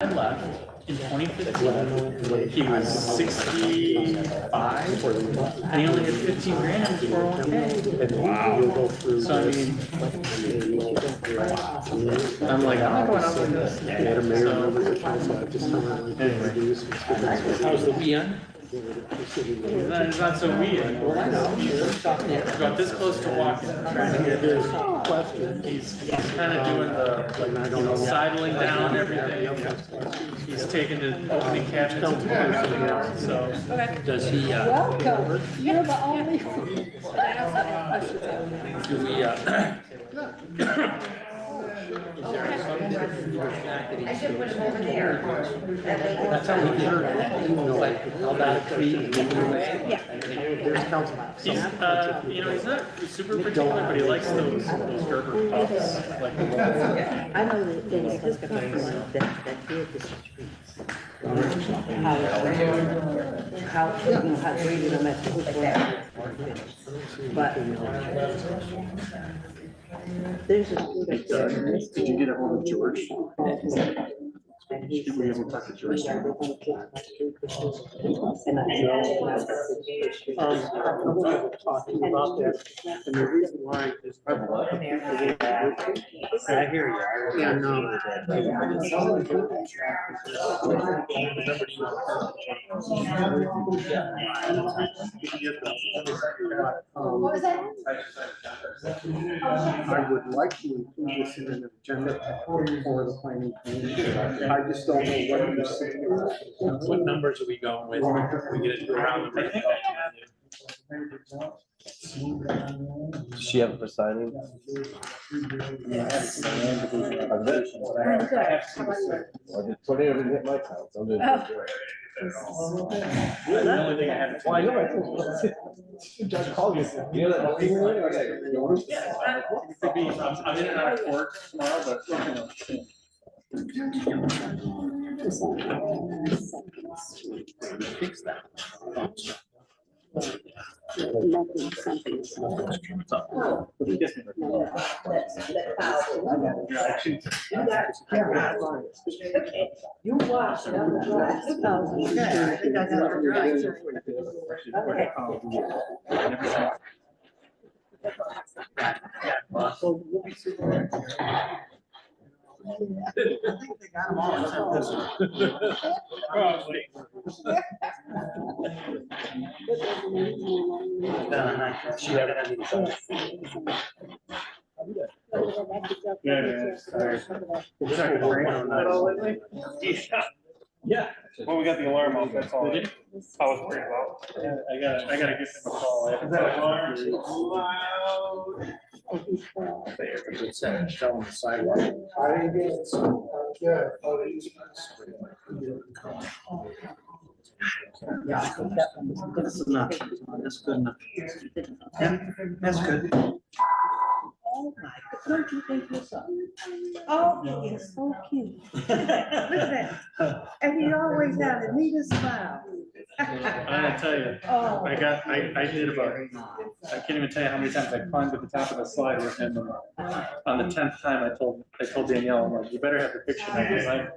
I left in 2015, he was 65, and he only had 15 grand in his 401k. Wow. So I mean, I'm like, I'm not going out like this. Anyway, how's the weekend? It's not so weird. Well, I know. He's got this close to walking, trying to get his question. He's kind of doing the, like, you know, sidling down everything. He's taking the opening cabinets. So, does he, Welcome, you're the only. do we, I should put him over there. that's how we heard it. Like, about a tree. Yeah. He's, you know, he's not super particular, but he likes those Gerber puffs. Like, I know that there's this company that did the streets. How graded them at which one. But there's a student. did you get a hold of George? And he Should we be able to talk to George? And I talking about that, and the reason why is. I hear you. And, What was that? I would like to include this in an agenda for the planning commission. I just don't know what you're saying. What numbers are we going with? We get it around the. Does she have it for signing? Put it in my account. I'm doing The only thing I have. Well, I know. Just called you. You know that. Could be, I'm in and out of court tomorrow, but, you know. Fix that. Nothing, something. You watch it on the drive. Yeah, I think I got it right. I think they got them all except this one. Probably. She have it. Yeah. Well, we got the alarm off, that's all. Did I was worried about. I gotta give him a call. I have to Tell them the sidewalk. Yeah, that's enough. That's good enough. Yeah, that's good. Oh my, don't you think you're so? Oh, he is so cute. Look at that. And he always had the neatest smile. I'm gonna tell you, Oh. I did about, I can't even tell you how many times I climbed to the top of the slide with him. On the 10th time, I told Danielle, I'm like, you better have the picture now, because I'm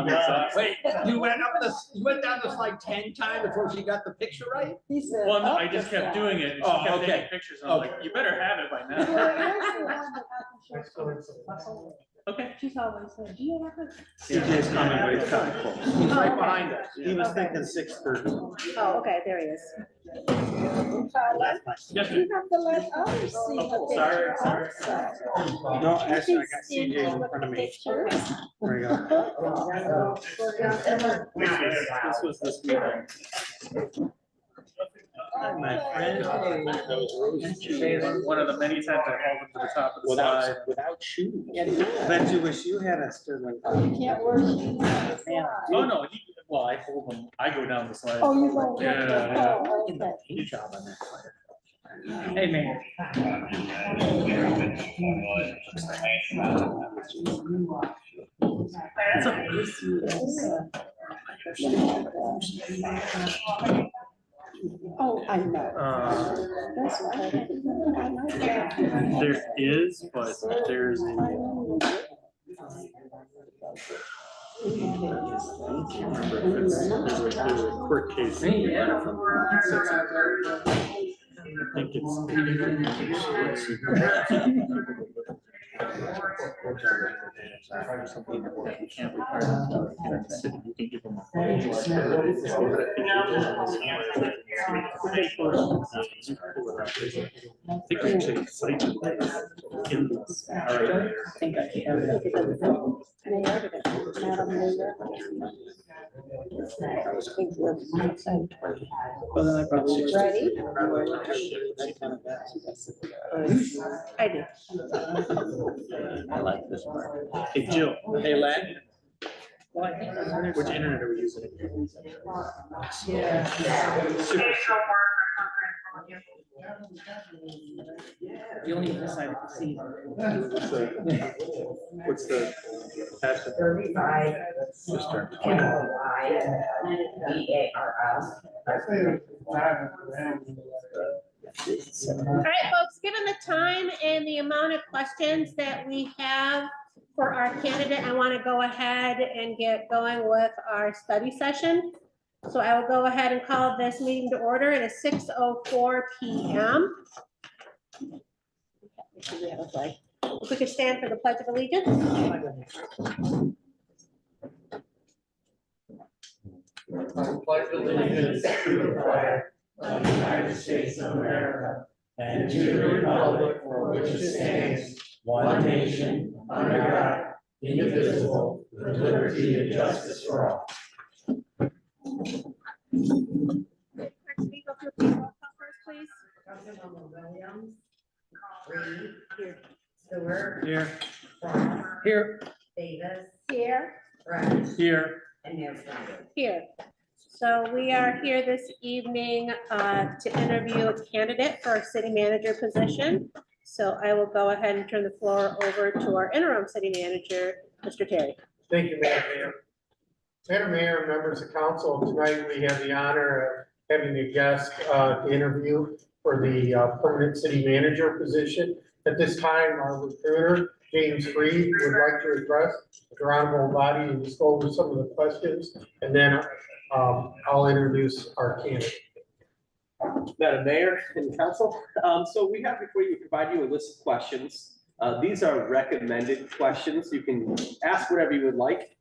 exhausted. Wait, you went down this like 10 times before she got the picture right? He said. Well, no, "Oh, I just kept doing it, and she Oh, kept okay. taking pictures, and I'm like, you better have it by now. Okay. She's always said, do you have it? CJ's coming, but he's coming close. He's right behind us. He was thinking 6:30. Oh, okay, there he is. Yes, You have to let others see the Oh, sorry, picture sorry. also. No, actually, I got CJ in front of me. There you go. This was this weekend. Hi, my friend. One of the many times I hauled him to the top of the slide. Without shoes. Bet you wish you had a Sterling. You can't wear shoes. Oh, no, well, I hold him, I go down the slide. Oh, you don't. Yeah. Oh, okay. Good job on that. Hey, man. Oh, I know. That's why I like that. There is, but there's a. remember if it's a court case. I think it's. Ready? I do. I like this part. Hey, Jill. Hey, Len. Which internet are we using? Super. You only decided to see. What's the password? 35. Just start. All right, folks, given the time and the amount of questions that we have for our candidate, I want to go ahead and get going with our study session. So I will go ahead and call this meeting to order. It is 6:04 p.m. If we could stand for the Pledge of Allegiance. Pledge allegiance to the flag of the United States of America and to the republic for which it stands, one nation, under God, indivisible, with liberty and justice for all. Please. Councilmember Williams. Reed. Here. Stewart. Here. Frost. Here. Davis. Here. French. Here. And Mayor Snyder. Here. So we are here this evening to interview a candidate for a city manager position. So I will go ahead and turn the floor over to our interim city manager, Mr. Terry. Thank you, Madam Mayor. Madam Mayor, members of council, tonight we have the honor of having a guest to interview for the permanent city manager position. At this time, our recruiter, James Freed, would like to address the honorable body and just go over some of the questions, and then I'll introduce our candidate. Madam Mayor and Council, so we have before you provide you a list of questions. These are recommended questions. You can ask whatever you would like.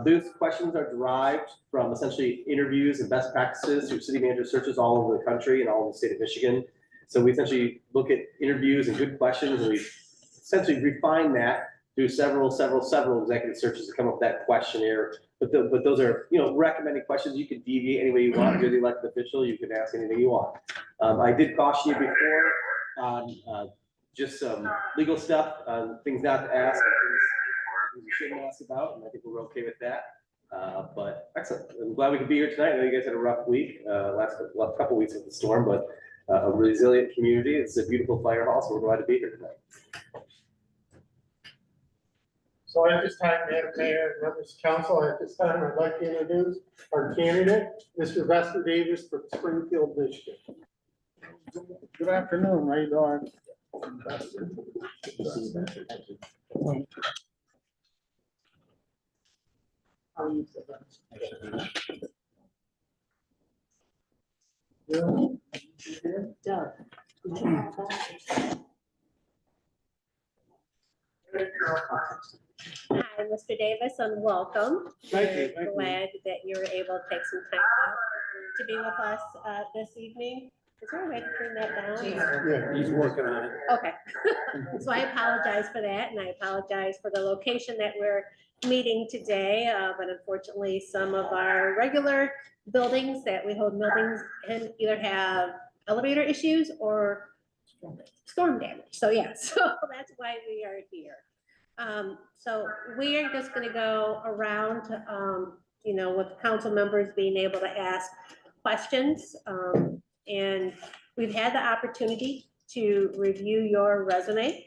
Those questions are derived from essentially interviews and best practices through city manager searches all over the country and all over the state of Michigan. So we essentially look at interviews and good questions, and we essentially refine that through several executive searches to come up with that questionnaire. But those are, recommended questions. You can deviate any way you want. You're the elected official. You can ask anything you want. I did caution you before on just some legal stuff, things not to ask, things you shouldn't ask about, and I think we're okay with that. But excellent. I'm glad we could be here tonight. I know you guys had a rough week, last couple of weeks with the storm, but a resilient community. It's a beautiful fire hall, so we're glad to be here tonight. So at this time, Madam Mayor, and members of council, at this time, I'd like to introduce our candidate, Mr. Vester Davis from Springfield, Michigan. Good afternoon, how you doing? Doug. Hi, Mr. Davis, and welcome. Thank you. We're glad that you were able to take some time out to be with us this evening. Is there a way to turn that down? Yeah, he's working on it. Okay. So I apologize for that, and I apologize for the location that we're meeting today, but unfortunately, some of our regular buildings that we hold meetings in either have elevator issues or storm damage. So yeah, so that's why we are here. So we are just gonna go around, with council members being able to ask questions. And we've had the opportunity to review your resume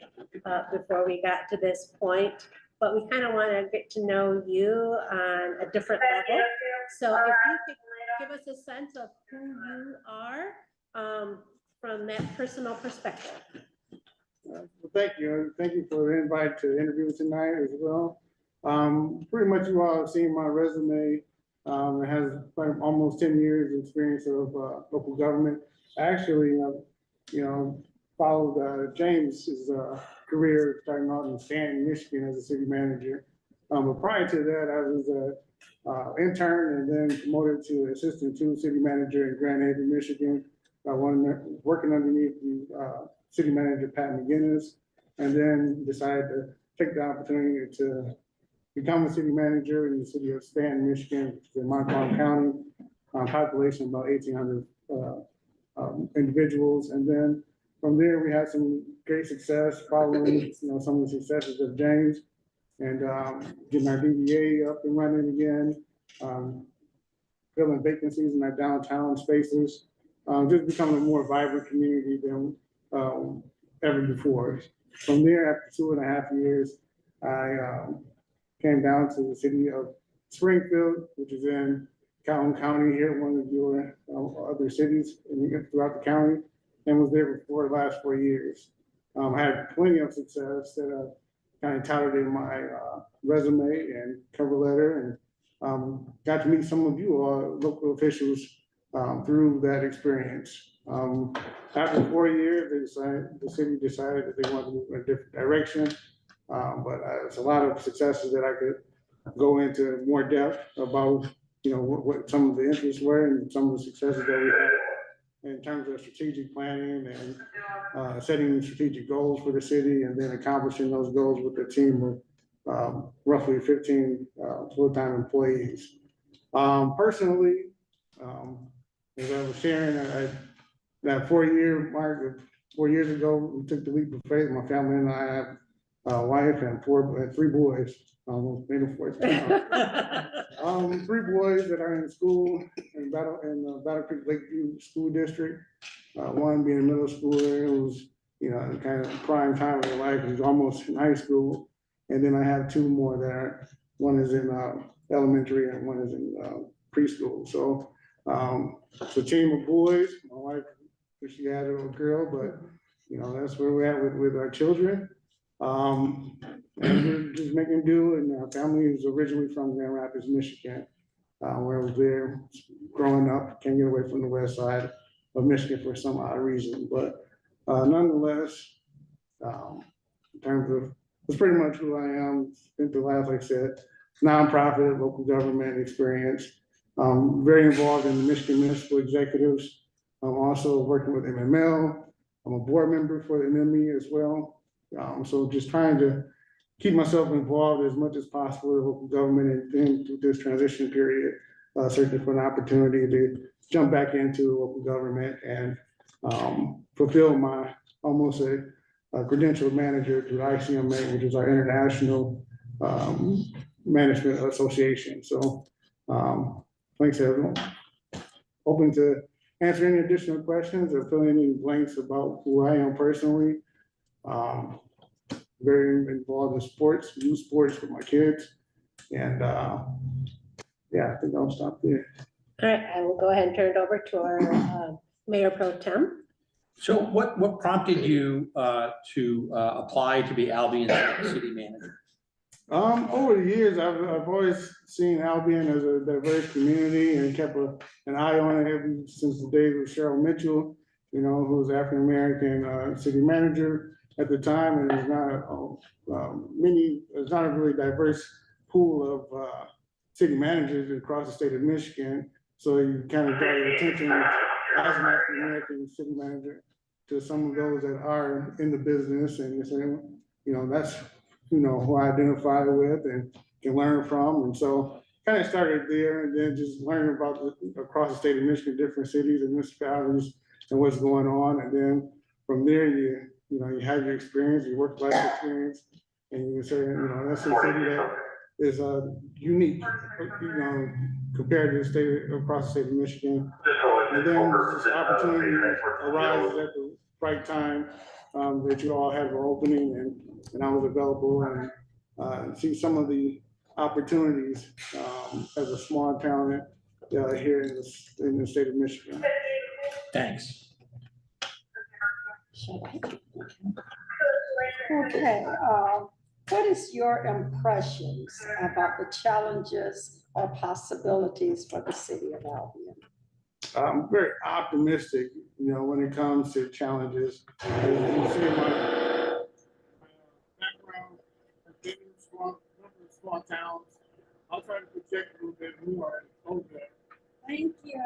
before we got to this point, but we kind of want to get to know you on a different level. So if you could give us a sense of who you are from that personal perspective. Well, thank you. Thank you for the invite to interview tonight as well. Pretty much you all have seen my resume. It has like almost 10 years experience of local government. Actually, followed James's career starting out in Stanton, Michigan as a city manager. But prior to that, I was an intern and then promoted to assistant to city manager in Grand Haven, Michigan. Working underneath the city manager, Pat McGinnis, and then decided to take the opportunity to become a city manager in the city of Stanton, Michigan, which is in Montgomery County, population about 1,800 individuals. And then from there, we had some great success following, some of the successes of James and getting our DDA up and running again, filling vacancies in our downtown spaces, just becoming a more vibrant community than ever before. From there, after 2.5 years, I came down to the city of Springfield, which is in Calhoun County here, one of your other cities throughout the county, and was there for the last 4 years. I had plenty of success that I kind of touted in my resume and cover letter, and got to meet some of you local officials through that experience. After 4 years, the city decided that they wanted to move in a different direction. But it's a lot of successes that I could go into more depth about, what some of the interests were and some of the successes that we had in terms of strategic planning and setting strategic goals for the city and then accomplishing those goals with a team of roughly 15 full-time employees. Personally, as I was sharing, that 4-year mark, 4 years ago, we took the leap of faith. My family and I have a wife and 3 boys, almost made it 4. 3 boys that are in school in Battle Creek Lakeview School District. One being a middle schooler who's, kind of prime time of their life, who's almost in high school. And then I have 2 more there. One is in elementary and one is in preschool. So it's a team of boys. My wife, she had a little girl, but that's where we're at with our children. And we're just making do, and our family is originally from Grand Rapids, Michigan, where I was there growing up. Can't get away from the west side of Michigan for some odd reason, but nonetheless, in terms of, it's pretty much who I am. Spent the last, like I said, nonprofit, local government experience. Very involved in the Michigan Municipal Executives. I'm also working with MML. I'm a board member for the MME as well. So just trying to keep myself involved as much as possible in local government and through this transition period, searching for an opportunity to jump back into local government and fulfill my almost a credentialed manager through ICMA, which is our International Management Association. So thanks everyone. Open to answer any additional questions or fill in any blanks about who I am personally. Very involved in sports, youth sports with my kids. And yeah, I think I'll stop there. All right, I will go ahead and turn it over to our Mayor Pro Tem. So what prompted you to apply to be Albion's city manager? Over the years, I've always seen Albion as a diverse community and kept an eye on it ever since the days of Cheryl Mitchell, who was African-American city manager at the time, and there's not a really diverse pool of city managers across the state of Michigan. So you kind of draw your attention as an African-American city manager to some of those that are in the business, and you say, that's who I identify with and can learn from. And so kind of started there and then just learning about across the state of Michigan, different cities and municipalities and what's going on. And then from there, you have your experience, your work life experience, and you say, that's a city that is unique, compared to the state across the state of Michigan. And then this opportunity arises at the right time that you all have an opening, and I was available and see some of the opportunities as a small town here in the state of Michigan. Thanks. Okay, What is your impressions about the challenges or possibilities for the city of Albion? I'm very optimistic, when it comes to challenges. As you see in my background, I've been in small towns. I'll try to project a little bit more over there. Thank you.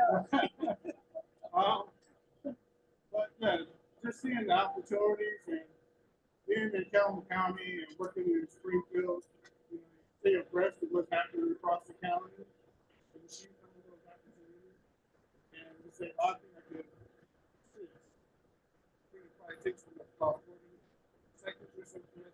But yeah, just seeing the opportunities and being in Calhoun County and working in Springfield, stay abreast of what's happening across the county. And see some of those opportunities. And we say, I think I could see it. It probably takes about 40 seconds or something.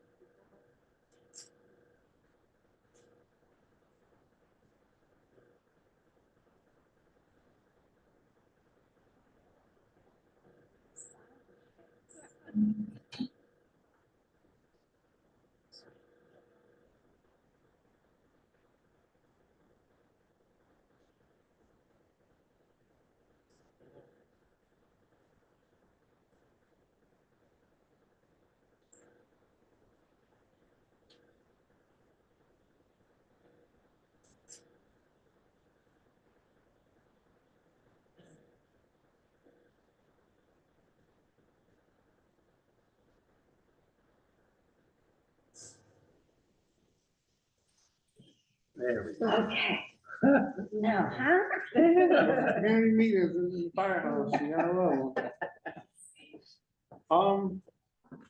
There we go. Okay. Now, huh? Community meetings in the firehouse, you gotta love them.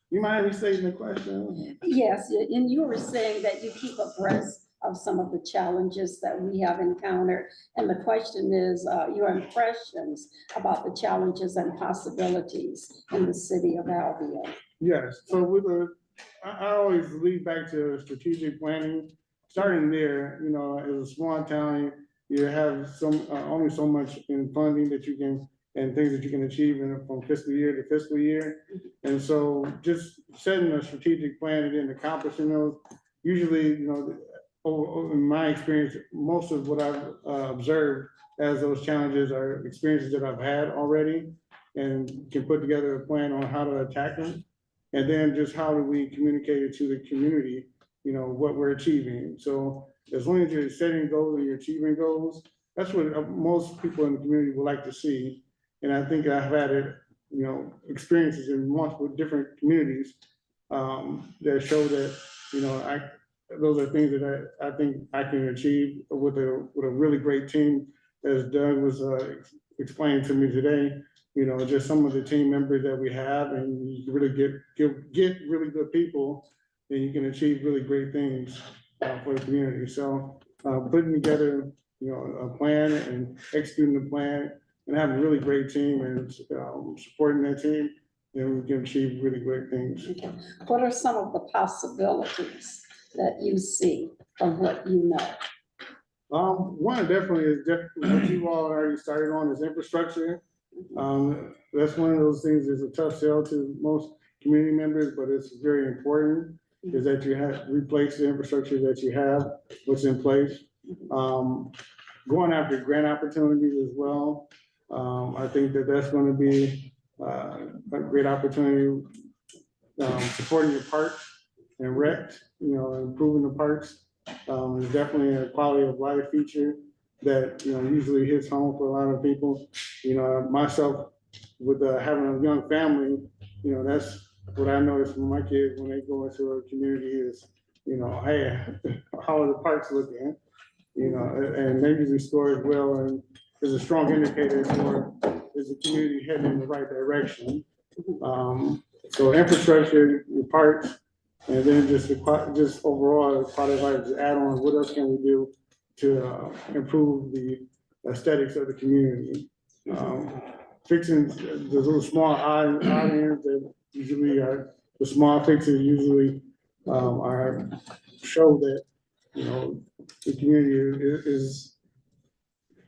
You mind restating the question? Yes, and you were saying that you keep abreast of some of the challenges that we have encountered. And the question is, your impressions about the challenges and possibilities in the city of Albion. Yes, so I always lead back to strategic planning. Starting there, as a small town, you have only so much in funding that you can, and things that you can achieve from fiscal year to fiscal year. And so just setting a strategic plan and then accomplishing those, usually, in my experience, most of what I've observed as those challenges are experiences that I've had already and can put together a plan on how to attack them. And then just how do we communicate it to the community, what we're achieving. So as long as you're setting goals and you're achieving goals, that's what most people in the community would like to see. And I think I've had it, experiences in multiple different communities that show that, those are things that I think I can achieve with a really great team, as Doug was explaining to me today. Just some of the team members that we have, and you can really get really good people, and you can achieve really great things for the community. So putting together, a plan and executing the plan and having a really great team and supporting that team, then we can achieve really great things. Okay. What are some of the possibilities that you see from what you know? One definitely is what you all already started on is infrastructure. That's one of those things that's a tough sell to most community members, but it's very important, is that you have replace the infrastructure that you have, what's in place. Going after grant opportunities as well. I think that's going to be a great opportunity. Supporting your parks and rec, improving the parks is definitely a quality of life feature that usually hits home for a lot of people. Myself with having a young family, that's what I notice from my kids when they go into a community is, hey, how are the parks looking? And they usually score as well, and is a strong indicator for is the community heading in the right direction. So infrastructure, the parks, and then just overall quality of life, just add on what else can we do to improve the aesthetics of the community. Fixing the little small odd ends that usually are the small fixes usually are show that the community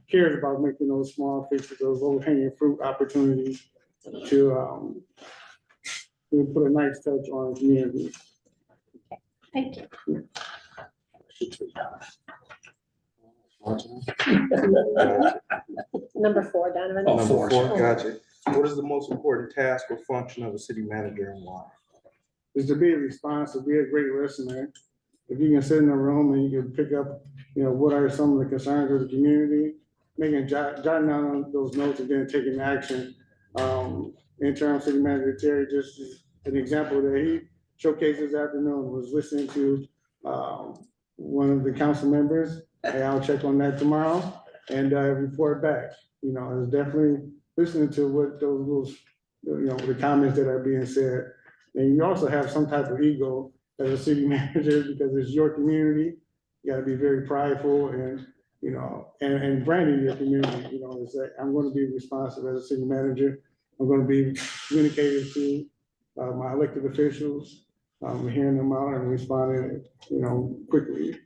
cares about making those small fixes, those low hanging fruit opportunities to put a nice touch on the community. Thank you. Number 4, Donovan. Oh, Number 4, four. gotcha. What is the most important task or function of a city manager and why? is to be responsive, be a great listener. If you can sit in a room and you can pick up, what are some of the concerns of the community, jotting down those notes and then taking action. Interim City Manager Terry, just an example that he showcased this afternoon, was listening to one of the council members. Hey, I'll check on that tomorrow and report back. I was definitely listening to what those the comments that are being said. And you also have some type of ego as a city manager because it's your community. You gotta be very prideful and, and branding your community, it's like, I'm gonna be responsive as a city manager. I'm gonna be communicating to my elected officials, hearing them out and responding, quickly.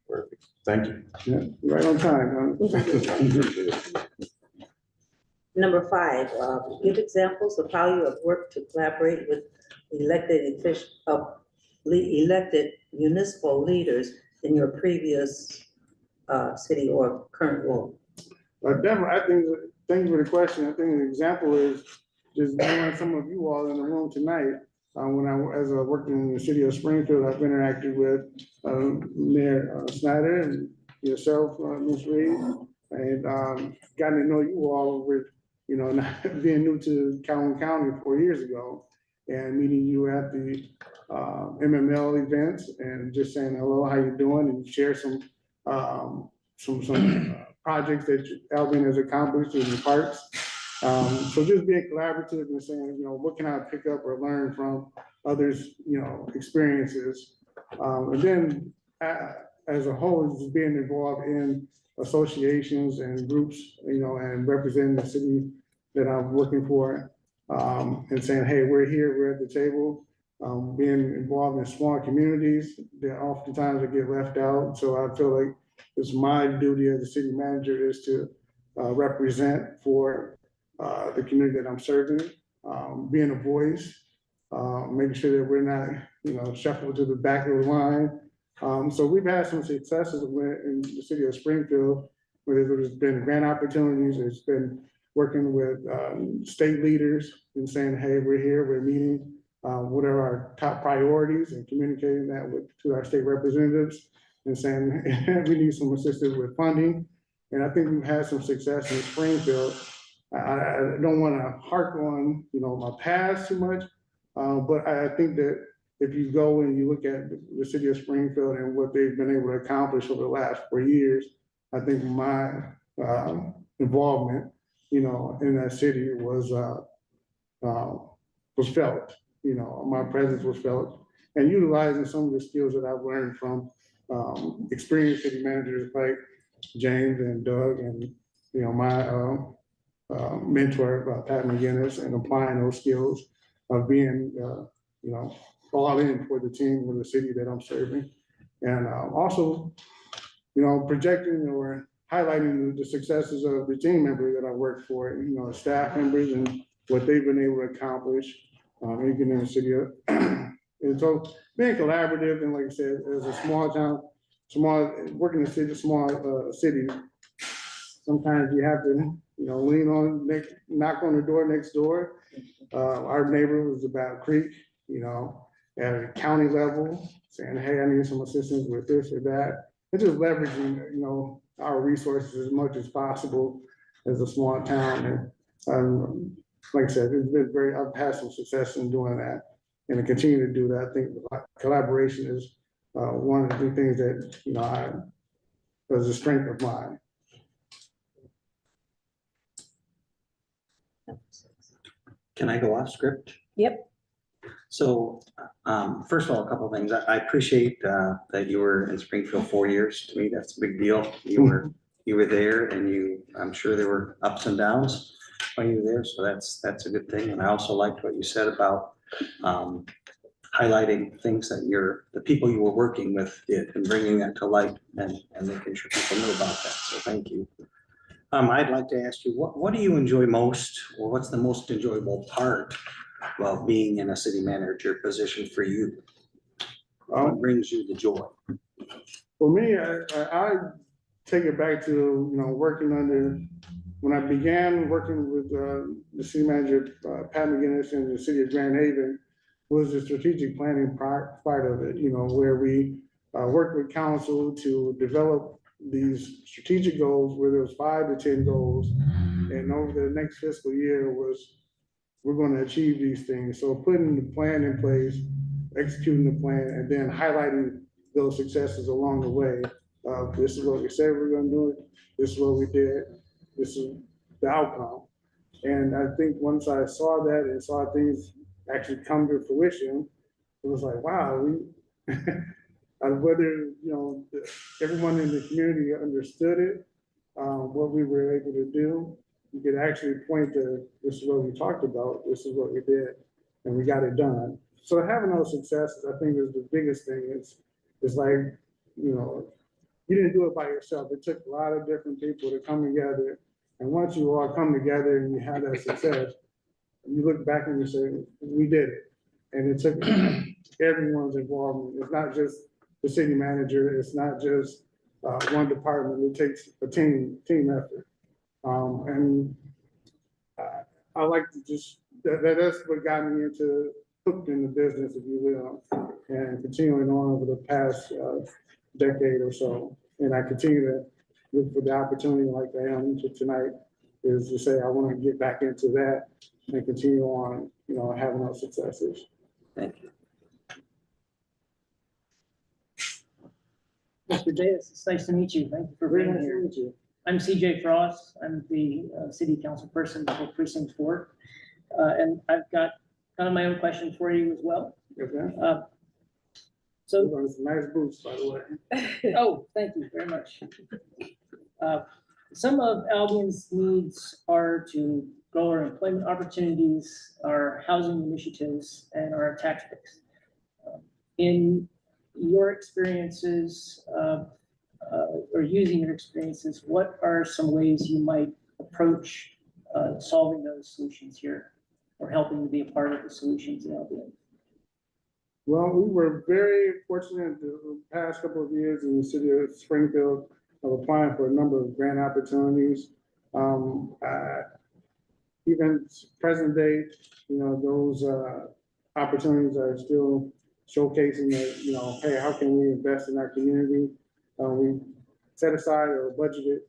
Perfect. Thank you. Yeah, right on time, huh? Number 5, give examples of how you have worked to collaborate with elected municipal leaders in your previous city or current role. Definitely, I think, thank you for the question. I think an example is just knowing some of you all in the room tonight. As I worked in the city of Springfield, I've interacted with Mayor Snyder and yourself, Ms. Reed, and gotten to know you all with, not being new to Calhoun County 4 years ago and meeting you at the MML events and just saying hello, how you doing, and share some projects that Albion has accomplished in the parks. So just being collaborative and saying, what can I pick up or learn from others, experiences. And then as a whole, just being involved in associations and groups, and representing the city that I'm working for, and saying, hey, we're here, we're at the table, being involved in small communities that oftentimes I get left out. So I feel like it's my duty as a city manager is to represent for the community that I'm serving, being a voice, making sure that we're not, shuffled to the back of the line. So we've had some successes in the city of Springfield, where there's been grant opportunities. It's been working with state leaders and saying, hey, we're here, we're meeting, what are our top priorities, and communicating that to our state representatives and saying, we need some assistance with funding. And I think we've had some success in Springfield. I don't want to harp on, my past too much, but I think that if you go and you look at the city of Springfield and what they've been able to accomplish over the last 4 years, I think my involvement, in that city was felt. My presence was felt, and utilizing some of the skills that I've learned from experienced city managers like James and Doug, and my mentor Pat McGinnis, and applying those skills of being all in for the team or the city that I'm serving, and also projecting or highlighting the successes of the team members that I work for, staff members and what they've been able to accomplish, even in the city of, and so being collaborative, and like I said, as a small town, working in a city, small city, sometimes you have to, lean on, knock on the door next door. Our neighbor was about Creek, at a county level, saying, hey, I need some assistance with this or that. And just leveraging, our resources as much as possible as a small town. And like I said, I've had some success in doing that, and to continue to do that. I think collaboration is one of the things that, is a strength of mine. Can I go off script? Yep. So, first of all, a couple of things. I appreciate that you were in Springfield 4 years. To me, that's a big deal. You were there, and I'm sure there were ups and downs while you were there. So that's a good thing. And I also liked what you said about highlighting things that the people you were working with did, and bringing that to light, and making sure people knew about that. So thank you. I'd like to ask you, what do you enjoy most, or what's the most enjoyable part of being in a city manager position for you? What brings you the joy? For me, I take it back to, working when I began working with the city manager, Pat McGinnis, in the city of Grand Haven. was the strategic planning part of it, you know, where we worked with council to develop these strategic goals, where there was 5 to 10 goals. And over the next fiscal year was, we're gonna achieve these things. So putting the plan in place, executing the plan, and then highlighting those successes along the way. This is what we said we're gonna do, this is what we did, this is the outcome. And I think once I saw that and saw things actually come to fruition, it was like, wow, we, whether, you know, everyone in the community understood it, what we were able to do, you could actually point to, this is what we talked about, this is what we did, and we got it done. So having those successes, I think, is the biggest thing. It's like, you know, you didn't do it by yourself. It took a lot of different people to come together. And once you all come together and you have that success, you look back and you say, we did it. And it took everyone's involvement. It's not just the city manager. It's not just one department. It takes a team effort. And I like to just, that's what got me into hooked in the business, if you will, and continuing on over the past decade or so. And I continue to look for the opportunity like I am tonight, is to say I want to get back into that and continue on, you know, having those successes. Thank you. Mr. Davis, it's nice to meet you. Thank you for Very being nice to here. meet you. I'm CJ Frost. I'm the city council person for precinct 4. And I've got kind of my own question for you as well. Okay. So, Those nice boots, by the way. oh, thank you very much. Some of Albion's needs are to grow our employment opportunities, our housing initiatives, and our tax base. In your experiences, or using your experiences, what are some ways you might approach solving those solutions here, or helping to be a part of the solutions in Albion? Well, we were very fortunate the past couple of years in the city of Springfield of applying for a number of grant opportunities. Even present day, you know, those opportunities are still showcasing that, you know, hey, how can we invest in our community? We set aside or budgeted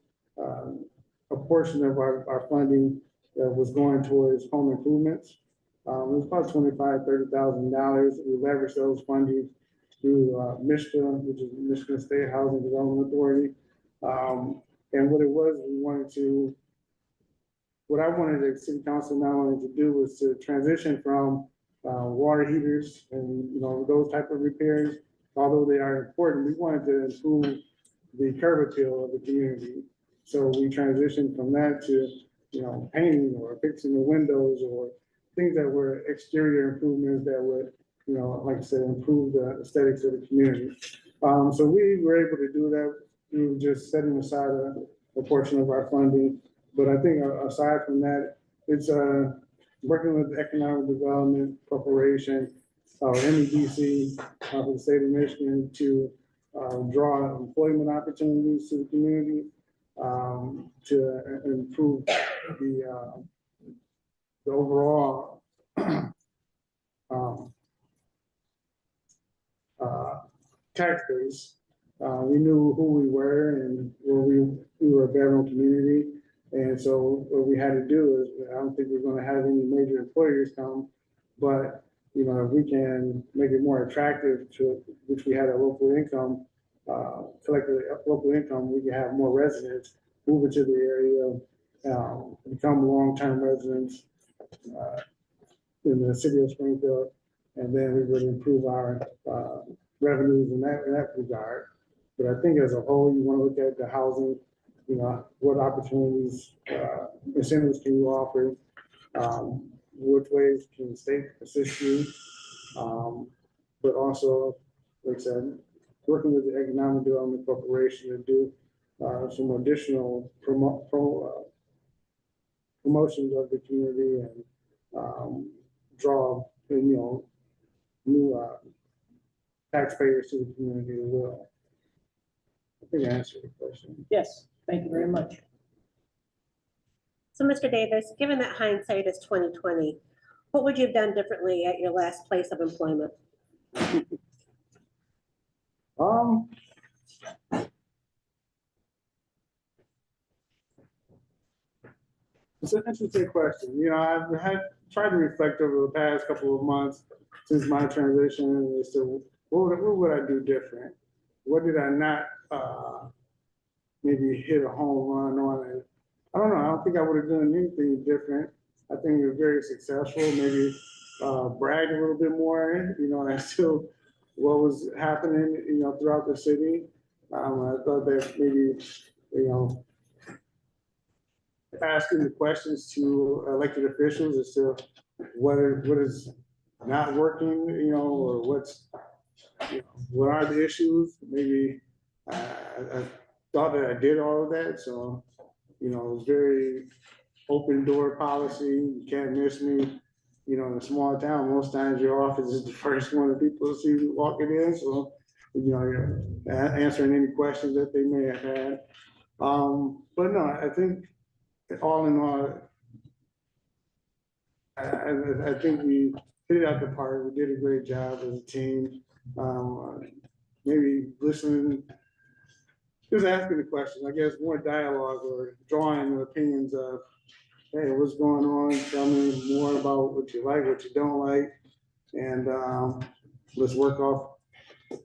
a portion of our funding that was going towards home improvements. It was about $25,000, $30,000. We leveraged those funding through MISTA, which is Michigan State Housing Development Authority. And what it was, what I wanted the city council now wanted to do was to transition from water heaters and, you know, those type of repairs. Although they are important, we wanted to improve the curb appeal of the community. So we transitioned from that to, you know, painting or fixing the windows or things that were exterior improvements that would, you know, like I said, improve the aesthetics of the community. So we were able to do that through just setting aside a portion of our funding. But I think aside from that, it's working with the Economic Development Corporation, or MEDC, for the state of Michigan to draw employment opportunities to the community, to improve the overall tax base. We knew who we were and where we were a veteran community. And so what we had to do is, I don't think we're going to have any major employers come, but, you know, if we can make it more attractive to, which we had a local income, collected local income, we can have more residents move into the area, become long-term residents in the city of Springfield, and then we would improve our revenues in that regard. But I think as a whole, you want to look at the housing, you know, what opportunities, incentives can you offer? Which ways can the state assist you? But also, like I said, working with the Economic Development Corporation to do some additional promotions of the community and draw, you know, new taxpayers to the community as well. I think I answered the question. Yes, thank you very much. So, Mr. Davis, given that hindsight is 20/20, What would you have done differently at your last place of employment? It's an interesting question. You know, I've had tried to reflect over the past couple of months since my transition as to what would I do different? What did I not maybe hit a home run on? And I don't know. I don't think I would have done anything different. I think we were very successful. Maybe brag a little bit more. You know, as to what was happening. You know, throughout the city. I thought that maybe asking the questions to elected officials as to what is not working, or what are the issues? Maybe I thought that I did all of that, so it was very open door policy. You can't miss me. In a small town, most times your office is the first one that people see walking in. So you're answering any questions that they may have had. But no, I think all in all, I think we hit it out the park. We did a great job as a team. Maybe listening, just asking the questions. I guess more dialogue or drawing the opinions of, hey, what's going on? Tell me more about what you like, what you don't like, and let's work off.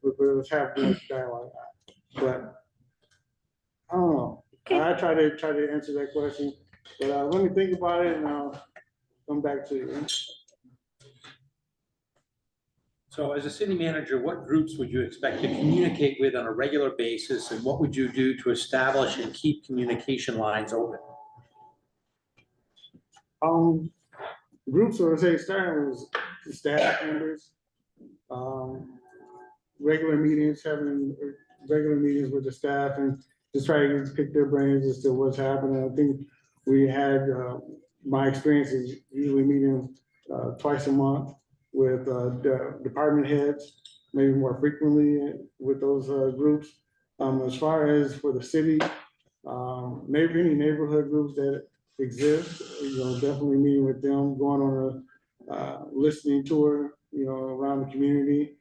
Let's have more dialogue. But I don't know. I try to answer that question, but let me think about it and I'll come back to you. So as a city manager, what groups would you expect to communicate with on a regular basis, and what would you do to establish and keep communication lines open? Groups, or say starting with staff members, regular meetings with the staff and just try to pick their brains as to what's happening. I think we had, my experience is usually meeting twice a month with the department heads, maybe more frequently with those groups. As far as for the city, maybe any neighborhood groups that exist, definitely meeting with them, going on a listening tour, around the community,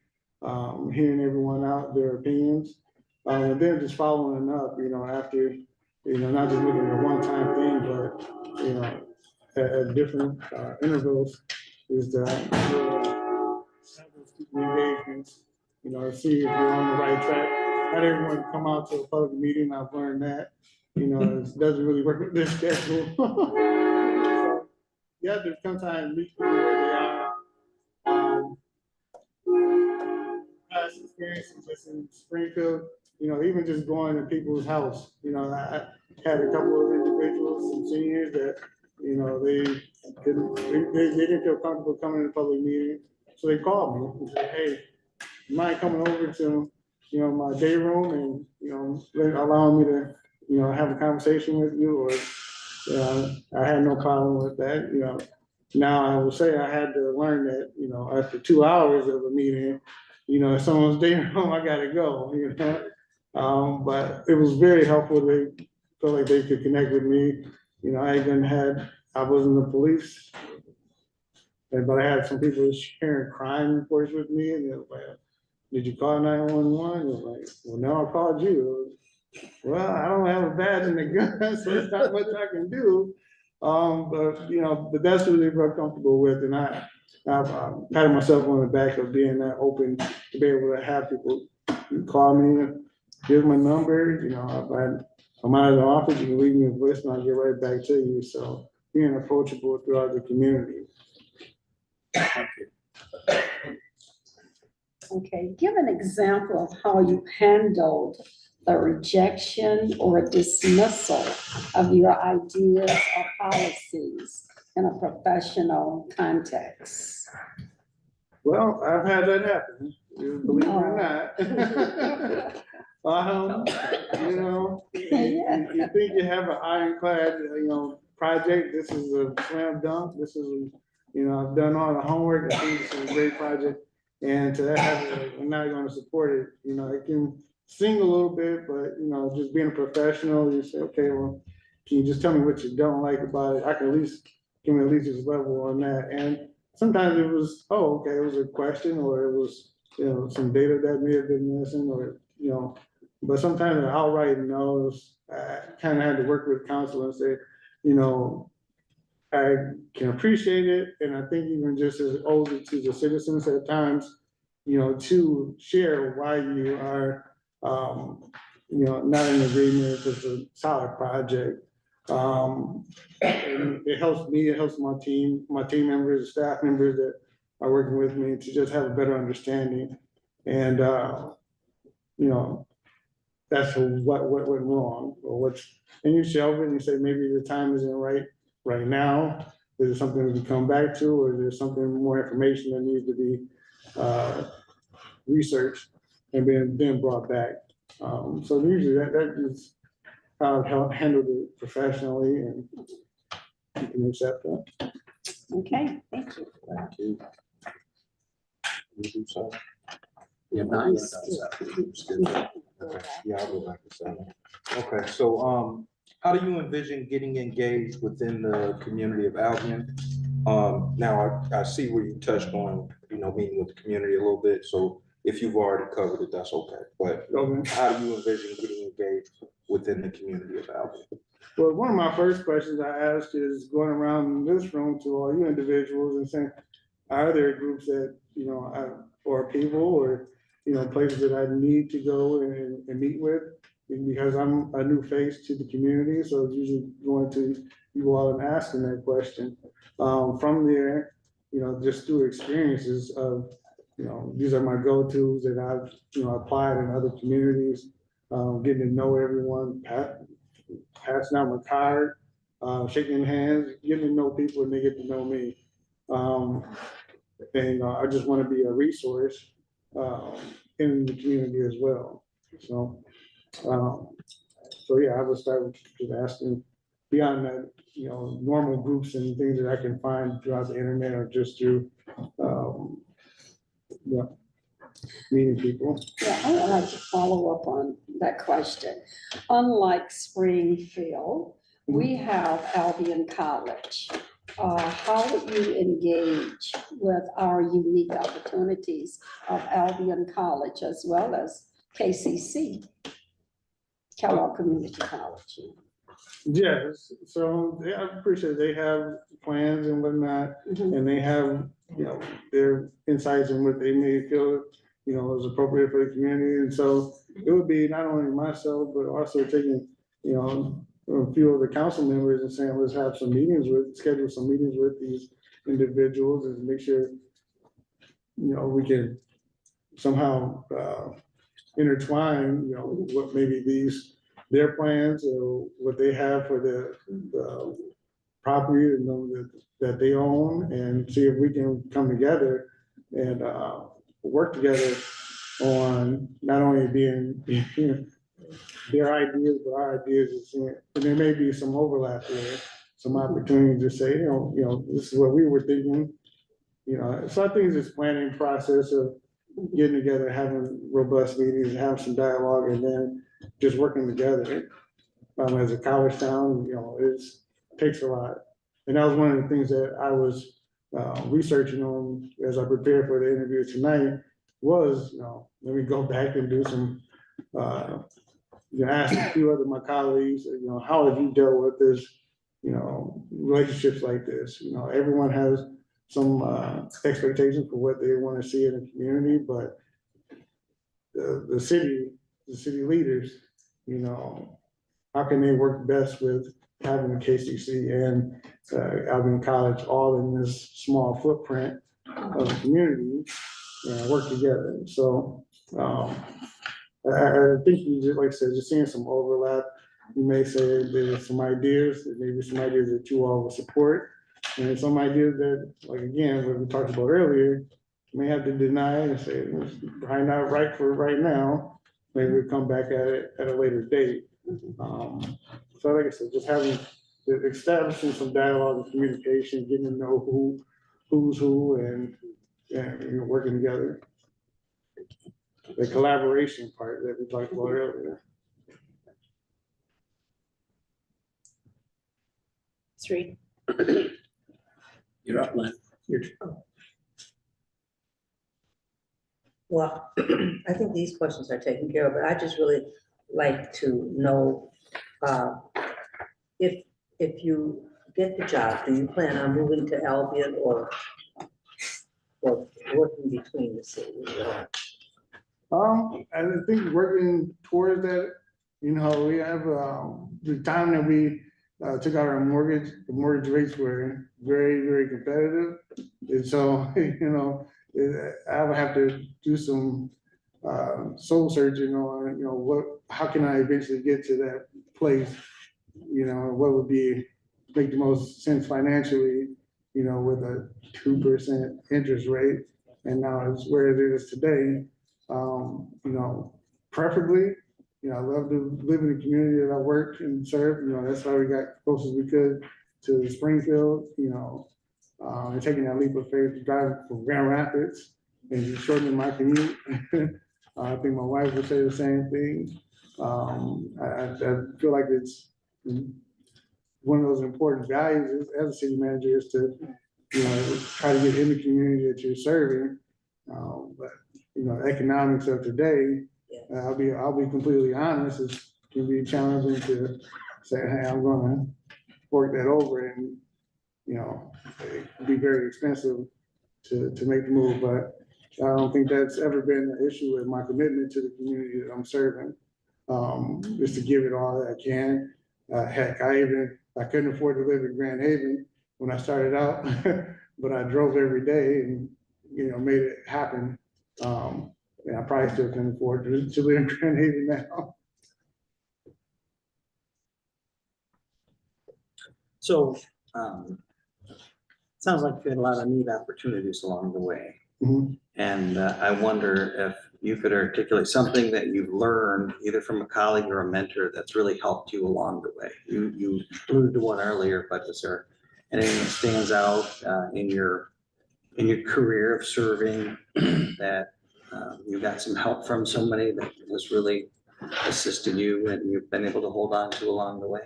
hearing everyone out, their opinions. And then just following up, after, not just making it a one-time thing, but, at different intervals, is to have those engagements, see if you're on the right track. Not everyone can come out to a public meeting. I've learned that, it doesn't really work with this schedule. So, yeah, there's sometimes meet people where they are. Past experiences just in Springfield, even just going to people's house, I had a couple of individuals, some seniors that, they didn't feel comfortable coming to a public meeting. So they called me and said, hey, you mind coming over to, my day room and, allowing me to, have a conversation with you, or, I had no problem with that, Now I will say I had to learn that, after 2 hours of a meeting, if someone's day room, I gotta go, but it was very helpful. They felt like they could connect with me. I wasn't the police, but I had some people sharing crime reports with me, and they're like, did you call 911? They're like, well, no, I called you. Well, I don't have a badge and a gun, so there's not much I can do. But that's what they were comfortable with, and I've patted myself on the back of being that open to be able to have people call me, give my number. If I'm out of the office, you can leave me a voice and I'll get right back to you. So being approachable throughout the community. Okay, give an example of how you handled the rejection or dismissal of your ideas or policies in a professional context. Well, I've had that happen, believe it or not. You think you have an ironclad, project. This is a slam dunk. This is, I've done all the homework. I think this is a great project. And to have it, I'm not going to support it. It can sing a little bit, but just being a professional, you say, okay, well, can you just tell me what you don't like about it? I can at least give me at least this level on that. And sometimes it was, oh, okay, it was a question, or it was, some data that may have been missing, or, but sometimes the outright no's, I kind of had to work with council and say, I can appreciate it, and I think even just as older to the citizens at times, to share why you are, not in agreement if it's a solid project. And it helps me, it helps my team members, staff members that are working with me to just have a better understanding. And, that's what went wrong, or and you shelve it and you say, maybe the time isn't right now. Is there something we can come back to, or is there something more information that needs to be researched and then brought back? So usually that is how I've handled it professionally, and you can accept that. Okay, thank you. Thank you. You do so? Yeah, nine. Okay, yeah, I'll go back to 7. Okay, so, how do you envision getting engaged within the community of Albion? Now, I see where you touched on, meeting with the community a little bit, so if you've already covered it, that's okay. But how do you envision getting engaged within the community of Albion? Well, one of my first questions I ask is going around this room to all you individuals and saying, are there groups that, or people, or, places that I need to go and meet with? Because I'm a new face to the community, so it's usually going to you all and asking that question. From there, just through experiences of, these are my go-tos that I've, applied in other communities, getting to know everyone, passing out my card, shaking hands, getting to know people and they get to know me. And I just want to be a resource in the community as well. So yeah, I would start with just asking beyond that, normal groups and things that I can find throughout the internet or just through, meeting people. Yeah, I would like to follow up on that question. Unlike Springfield, we have Albion College. How would you engage with our unique opportunities of Albion College as well as KCC, Kellogg Community College? Yes, so I appreciate they have plans and whatnot, and they have, their insights and what they may feel, is appropriate for the community. And so it would be not only myself, but also taking, a few of the council members and saying, let's have some meetings schedule some meetings with these individuals and make sure, we can somehow intertwine, what maybe their plans or what they have for the property that they own, and see if we can come together and work together on not only being their ideas, but our ideas. And there may be some overlap there, some opportunity to say, this is what we were thinking. So I think it's this planning process of getting together, having robust meetings, have some dialogue, and then just working together. As a college town, it takes a lot. And that was one of the things that I was researching on as I prepared for the interview tonight was, let me go back and do some, ask a few other my colleagues, how have you dealt with this, relationships like this? Everyone has some expectations for what they want to see in the community, but the city leaders, how can they work best with having the KCC and Albion College all in this small footprint of the community and work together? So I think you just, like I said, just seeing some overlap. You may say there's some ideas, maybe some ideas that you all will support, and some ideas that, like again, what we talked about earlier, you may have to deny and say, it's probably not right for right now. Maybe we'll come back at it at a later date. So like I said, just establishing some dialogue and communication, getting to know who's who, and working together. The collaboration part that we talked about earlier. 3. You're up, Len. Well, I think these questions are taken care of, but I just really like to know, uh, if you get the job, do you plan on moving to Albion or working between the cities? I think working towards that, you know, we have, the time that we, took out our mortgage, the mortgage rates were very, very competitive. And so, you know, I would have to do some, soul searching on, you know, how can I eventually get to that place? You know, what would make the most sense financially, you know, with a 2% interest rate. And now it's where it is today. You know, preferably, you know, I love to live in the community that I work and serve, you know, that's why we got close as we could to Springfield, you know, and taking that leap of faith to drive from Grand Rapids and shortening my commute. I think my wife would say the same thing. I feel like it's one of those important values as a city manager is to, you know, try to get in the community that you're serving. But you know, economics of today, I'll be completely honest, it can be challenging to say, hey, I'm gonna work that over and, you know, it can be very expensive to make the move, but I don't think that's ever been an issue with my commitment to the community that I'm serving. Just to give it all that I can. Heck, I couldn't afford to live in Grand Haven when I started out, but I drove every day and, you know, made it happen. And I probably still can afford to live in Grand Haven now. So, sounds like you had a lot of neat opportunities along the way. Mhm. And I wonder if you could articulate something that you've learned either from a colleague or a mentor that's really helped you along the way. You alluded to one earlier, but is there anything that stands out in your career of serving that you got some help from somebody that has really assisted you and you've been able to hold on to along the way?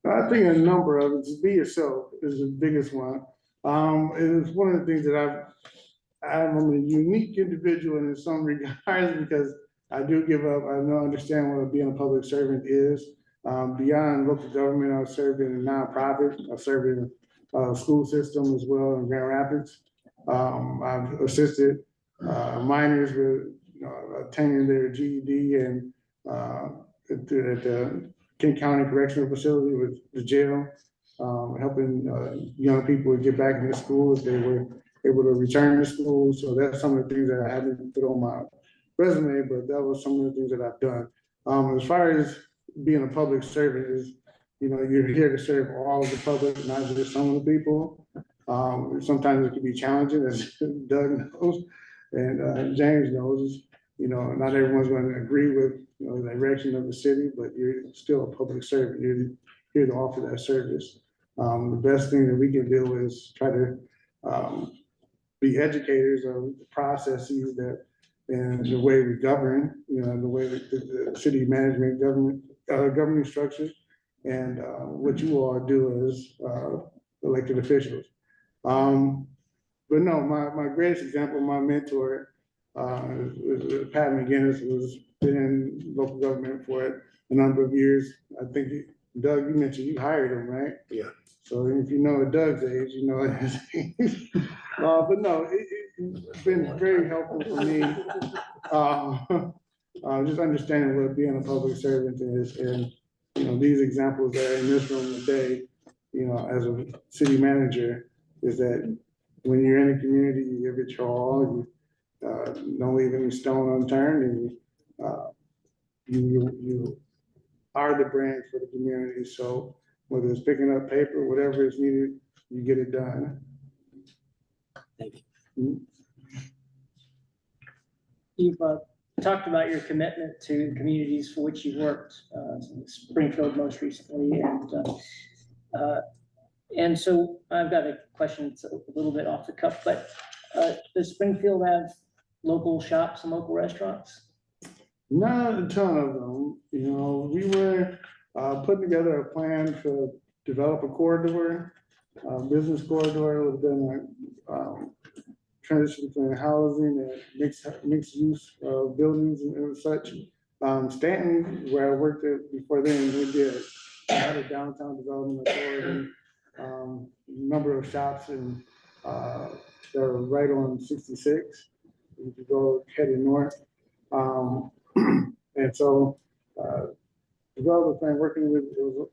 I think a number of it, just be yourself is the biggest one. It is one of the things that I'm a unique individual in some regards because I do give up. I don't understand what being a public servant is. Beyond local government, I've served in a nonprofit. I've served in a school system as well in Grand Rapids. I've assisted minors with attaining their GED and at the King County Correctional Facility with the jail, helping young people get back into school if they were able to return to school. So that's some of the things that I haven't put on my resume, but that was some of the things that I've done. As far as being a public servant is, you know, you're here to serve all of the public, not just some of the people. Sometimes it can be challenging, as Doug knows, and James knows, you know, not everyone's going to agree with, you know, the direction of the city, but you're still a public servant. You're here to offer that service. The best thing that we can do is try to be educators of the processes that and the way we govern, you know, the way that the city management governing structures and what you all do as elected officials. But no, my greatest example, my mentor, Pat McGinnis, who's been in local government for a number of years. I think, Doug, you mentioned you hired him, right? Yeah. So if you know Doug's age, you know his age. But no, it's been very helpful for me. Just understanding what being a public servant is, and you know these examples that are in this room today. You know, as a city manager, is that when you're in a community, you give it your all. You don't leave any stone unturned, and you are the brand for the community. So whether it's picking up paper, whatever is needed, you get it done. Thank you. You've talked about your commitment to communities for which you've worked, Springfield most recently, and so I've got a question that's a little bit off the cuff, but does Springfield have local shops and local restaurants? Not a ton of them. You know, we were putting together a plan to develop a corridor, business corridor. It would have been transition between housing and mixed use buildings and such. Stanton, where I worked at before then, we did had a downtown development authority, number of shops and they're right on 66. You could go heading north. And so development plan working with the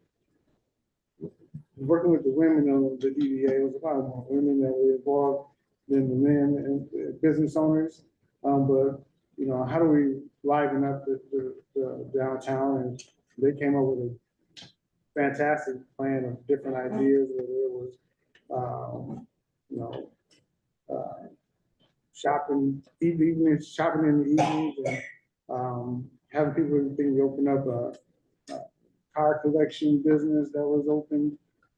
women of the DDA. It was a lot more women that were involved than the men and business owners. But you know, how do we liven up the downtown? And they came up with a fantastic plan of different ideas, whether it was, you know, shopping, evenings, shopping in the evenings, and having people think we open up a car collection business that was open,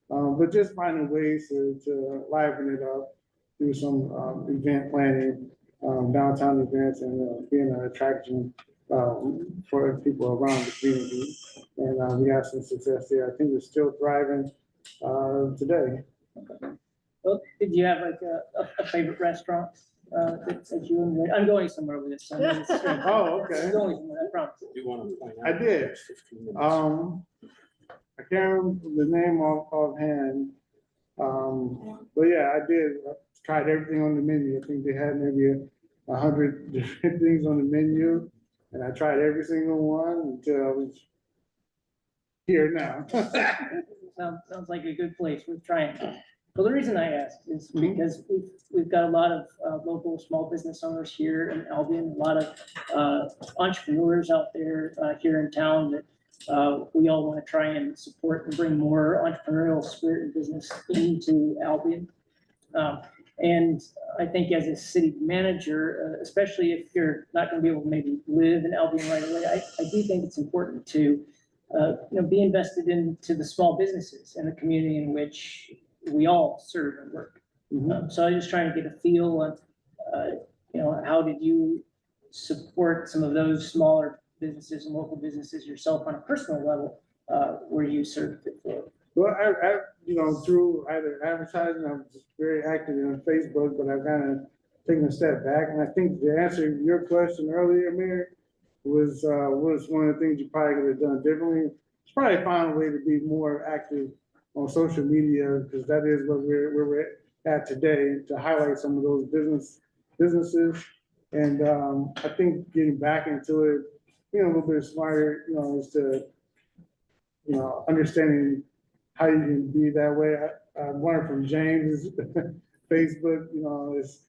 but just finding ways to liven it up through some event planning, downtown events, and being an attraction for people around the community. And we have some success there. I think we're still thriving today. Well, did you have like a favorite restaurant that you enjoyed? I'm going somewhere with this. Oh, okay. I'm going somewhere, I promise. You want to point I did. I can't remember the name offhand. But yeah, I did. I tried everything on the menu. I think they had maybe 100 different things on the menu. And I tried every single one until I was here now. Sounds like a good place. We're trying. Well, the reason I asked is because we've got a lot of local small business owners here in Albion, a lot of entrepreneurs out there here in town that we all want to try and support and bring more entrepreneurial spirit and business into Albion. And I think as a city manager, especially if you're not going to be able to maybe live in Albion right away, I do think it's important to be invested into the small businesses and the community in which we all serve and work. So I'm just trying to get a feel on, how did you support some of those smaller businesses and local businesses yourself on a personal level where you served before? Well, I through either advertising, I'm just very active on Facebook, but I've kind of taken a step back. And I think the answer to your question earlier, Mayor, was one of the things you probably could have done differently. It's probably find a way to be more active on social media, because that is where we're at today, to highlight some of those businesses. And I think getting back into it, a little bit smarter, is to, understanding how you can be that way. I learned from James' Facebook, is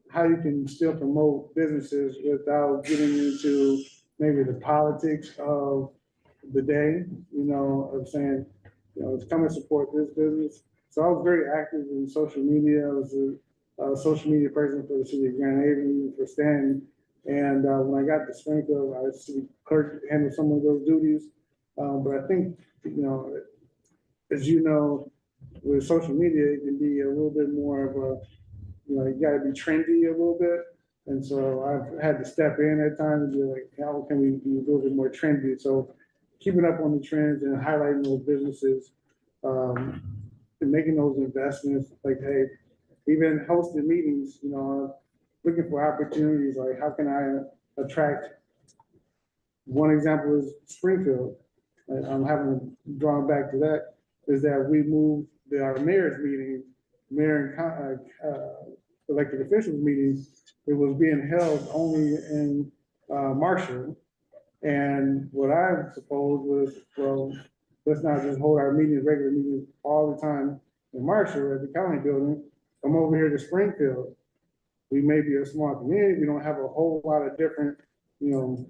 how you can still promote businesses without getting into maybe the politics of the day, of saying, to come and support this business. So I was very active in social media. I was a social media person for the city of Grand Haven for Stanton. And when I got to Springfield, I was city clerk, handled some of those duties. But I think, as you know, with social media, it can be a little bit more of a, you gotta be trendy a little bit. And so I've had to step in at times and be like, how can we be a little bit more trendy? So keeping up on the trends and highlighting those businesses, and making those investments, like, hey, even hosting meetings, looking for opportunities, like how can I attract, one example is Springfield. And I'm having drawn back to that, is that we moved our mayor's meeting, mayor and elected officials meetings, it was being held only in Marshall. And what I proposed was, well, let's not just hold our meetings, regular meetings all the time in Marshall at the county building. Come over here to Springfield. We may be a small community. We don't have a whole lot of different,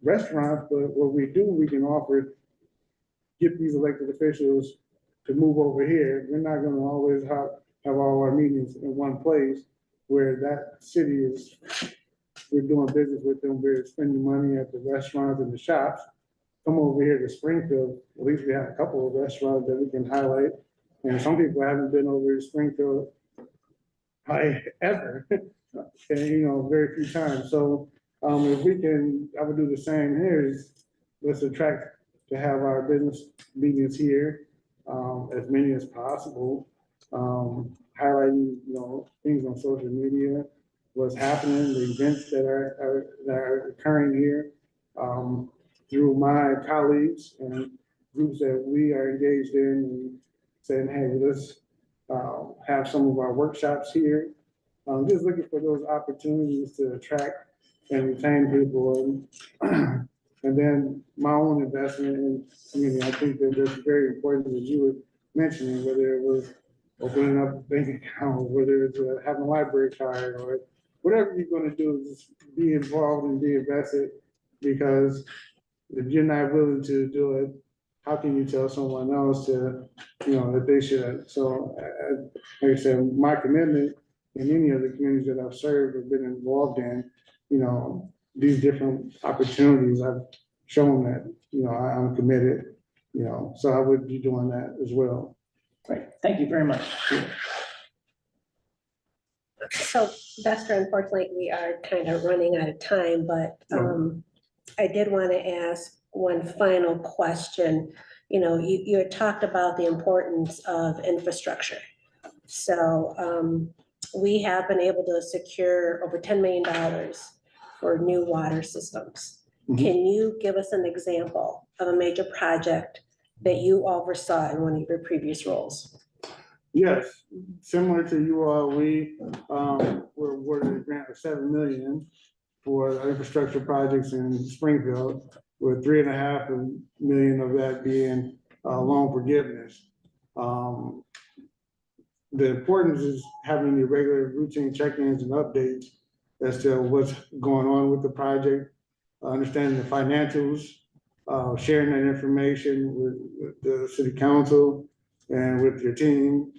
restaurants, but what we do, we can offer, get these elected officials to move over here. We're not gonna always have all our meetings in one place where that city is, we're doing business with them, we're spending money at the restaurants and the shops. Come over here to Springfield, at least we have a couple of restaurants that we can highlight. And some people haven't been over to Springfield ever, and very few times. So if we can, I would do the same here, is let's attract to have our business meetings here, as many as possible. Highlighting, things on social media, what's happening, the events that are occurring here, through my colleagues and groups that we are engaged in, and saying, hey, let's have some of our workshops here. Just looking for those opportunities to attract and retain people. And then my own investment in community, I think that that's very important, as you were mentioning, whether it was opening up a bank account, whether it's having a library card, or whatever you're gonna do, just be involved and be invested, because if you're not willing to do it, how can you tell someone else to, that they should? So, like I said, my commitment in any of the communities that I've served or been involved in, these different opportunities, I've shown that, I'm committed, so I would be doing that as well. Great, thank you very much. So, Buster, unfortunately, we are kind of running out of time, but I did want to ask one final question. You had talked about the importance of infrastructure. So we have been able to secure over $10 million for new water systems. Mhm. Can you give us an example of a major project that you oversaw in one of your previous roles? Yes, similar to you all, we were awarded a grant of $7 million for infrastructure projects in Springfield, with $3.5 million of that being loan forgiveness. The importance is having the regular routine check-ins and updates as to what's going on with the project, understanding the financials, sharing that information with the city council and with your team,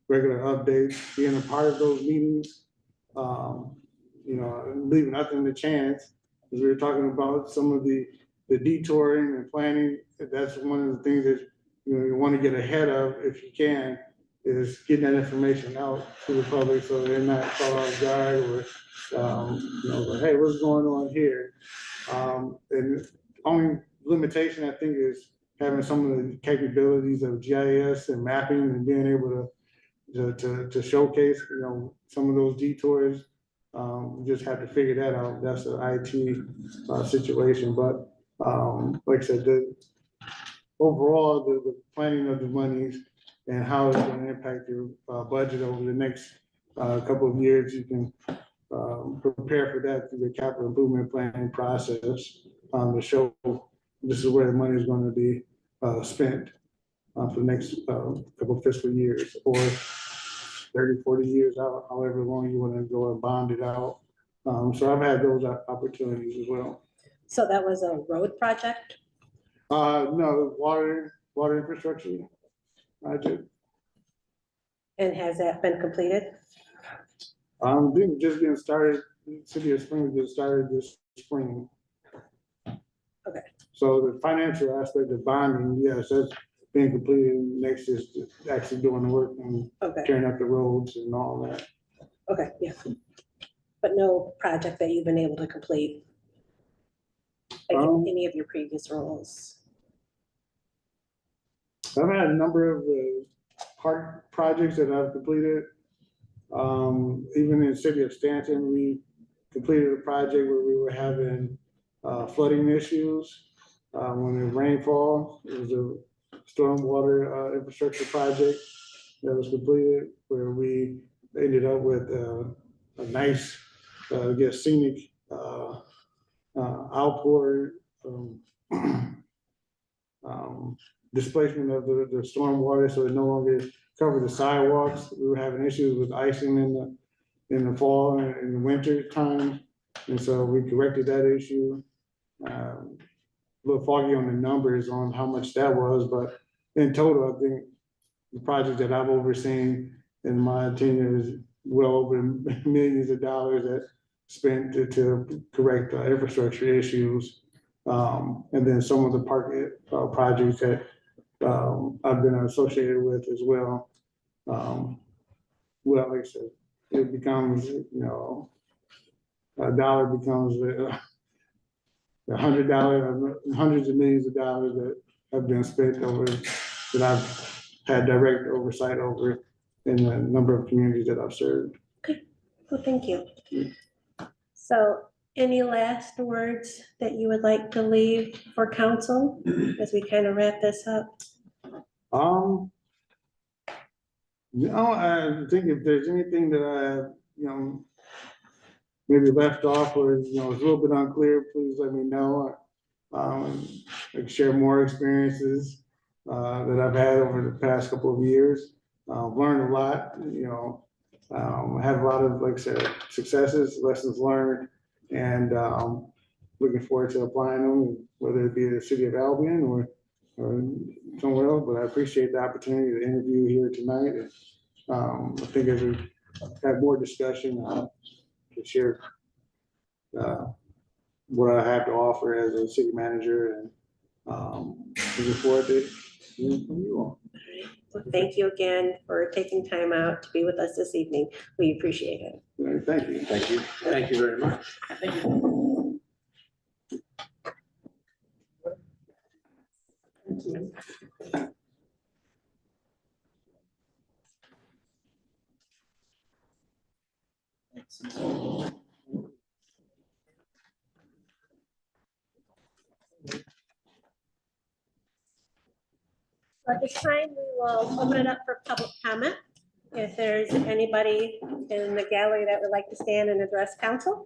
regular updates, being a part of those meetings, leaving nothing to chance. As we were talking about some of the detouring and planning, that's one of the things that you want to get ahead of if you can, is getting that information out to the public so they're not caught off guard or, like, hey, what's going on here? And the only limitation, I think, is having some of the capabilities of GIS and mapping and being able to showcase, some of those detours. We just have to figure that out. That's an IT situation, but like I said, overall, the planning of the monies and how it's going to impact your budget over the next couple of years, you can prepare for that through the capital improvement planning process to show this is where the money is going to be spent for the next couple of fiscal years, or 30, 40 years out, however long you want to go and bond it out. So I've had those opportunities as well. So that was a road project? No, water infrastructure project. And has that been completed? Just getting started. City of Springfield just started this spring. Okay. So the financial aspect of bonding, yes, that's being completed. Next is actually doing the work and tearing up the roads and all that. Okay, yeah. But no project that you've been able to complete, like in any of your previous roles? I've had a number of park projects that I've completed. Even in the city of Stanton, we completed a project where we were having flooding issues when the rainfall. It was a stormwater infrastructure project that was completed, where we ended up with a nice, scenic outpour, displacement of the stormwater, so it no longer covered the sidewalks. We were having issues with icing in the fall and in the winter time, and so we corrected that issue. A little foggy on the numbers on how much that was, but in total, I think the project that I've overseen in my tenure is well over millions of dollars that spent to correct infrastructure issues. And then some of the park projects that I've been associated with as well. Well, like I said, it becomes, a dollar becomes $100, hundreds of millions of dollars that have been spent over, that I've had direct oversight over in the number of communities that I've served. Well, thank you. So any last words that you would like to leave for council as we kind of wrap this up? No, I think if there's anything that I, maybe left off or, is a little bit unclear, please let me know. I can share more experiences, that I've had over the past couple of years. Learned a lot, had a lot of, like I said, successes, lessons learned, and, looking forward to applying them, whether it be the city of Albion or somewhere else, but I appreciate the opportunity to interview here tonight. And I think as we have more discussion, to share what I have to offer as a city manager, and looking forward to hearing from you all. Well, thank you again for taking time out to be with us this evening. We appreciate it. All right, thank you. Thank you. Thank you very much. So at this time, we will open it up for public comment. If there's anybody in the gallery that would like to stand and address council,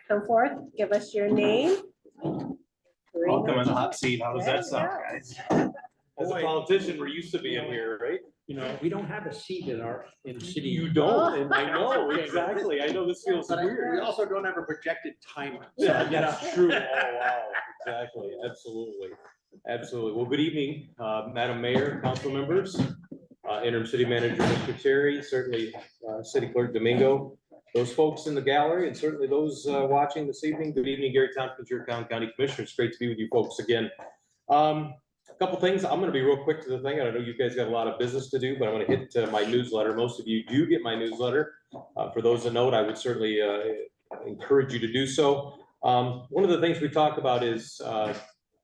come forth, give us your name. Welcome in the hot seat. How does There that you sound, go. guys? As a politician, we're used to being here, right? We don't have a seat in city. You don't, and I know, exactly. I know this feels But we weird. also don't have a projected timer. Yeah, that's true. Oh, wow, exactly, absolutely, absolutely. Well, good evening, Madam Mayor, council members, interim city manager, Mr. Terry, certainly, city clerk Domingo, those folks in the gallery, and certainly those watching this evening. Good evening, Gary Tompkins, your County Commissioners. Great to be with you folks again. A couple things. I'm going to be real quick to the thing. I know you guys got a lot of business to do, but I'm going to hit my newsletter. Most of you do get my newsletter. For those that know it, I would certainly encourage you to do so. One of the things we talk about is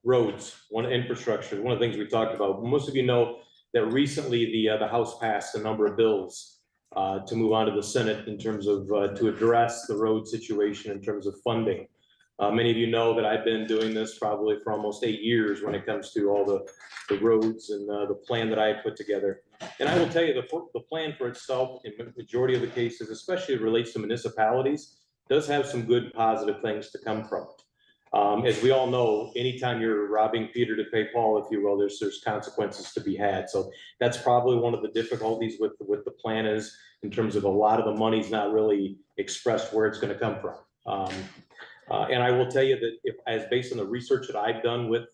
roads, infrastructure. One of the things we talked about. Most of you know that recently the House passed a number of bills to move on to the Senate in terms of to address the road situation in terms of funding. Many of you know that I've been doing this probably for almost 8 years when it comes to all the roads and the plan that I put together. And I will tell you, the plan for itself, in the majority of the cases, especially as it relates to municipalities, does have some good positive things to come from it. As we all know, anytime you're robbing Peter to pay Paul, if you will, there's consequences to be had. So that's probably one of the difficulties with the plan is in terms of a lot of the money's not really expressed where it's going to come from. And I will tell you that as based on the research that I've done with